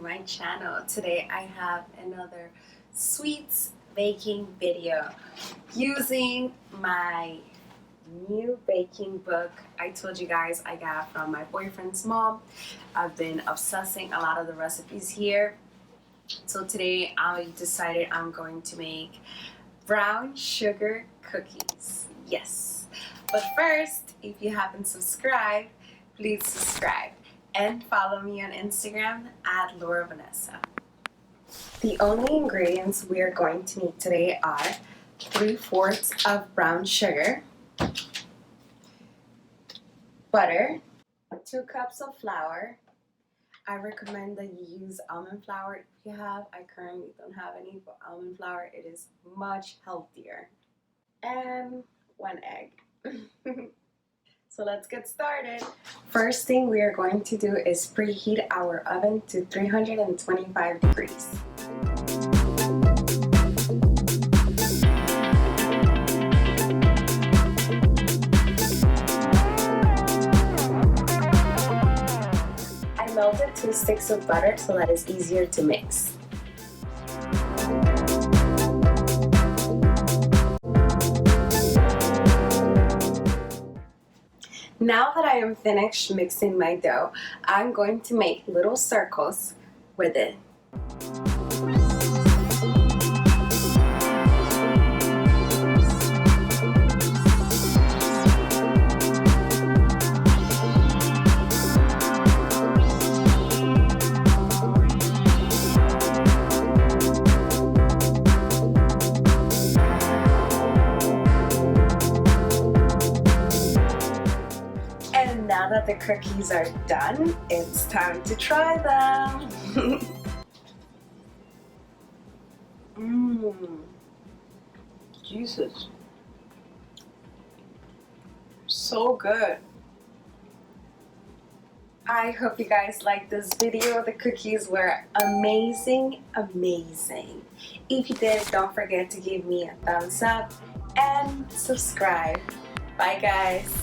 my channel. Today I have another sweets baking video using my new baking book I told you guys I got from my boyfriend's mom. I've been obsessing a lot of the recipes here. So today I decided I'm going to make brown sugar cookies. Yes. But first, if you haven't subscribed, please subscribe and follow me on Instagram at Vanessa. The only ingredients we are going to need today are 3/4 of brown sugar, butter, 2 cups of flour. I recommend that you use almond flour if you have. I currently don't have any, but almond flour, it is much healthier. And 1 egg. So let's get started. First thing we are going to do is preheat our oven to 325 degrees. I melted 2 sticks of butter so that it's easier to mix. Now that I am finished mixing my dough, I'm going to make little circles with it. Now that the cookies are done, it's time to try them. Jesus. So good. I hope you guys liked this video. The cookies were amazing. If you did, don't forget to give me a thumbs up and subscribe. Bye guys.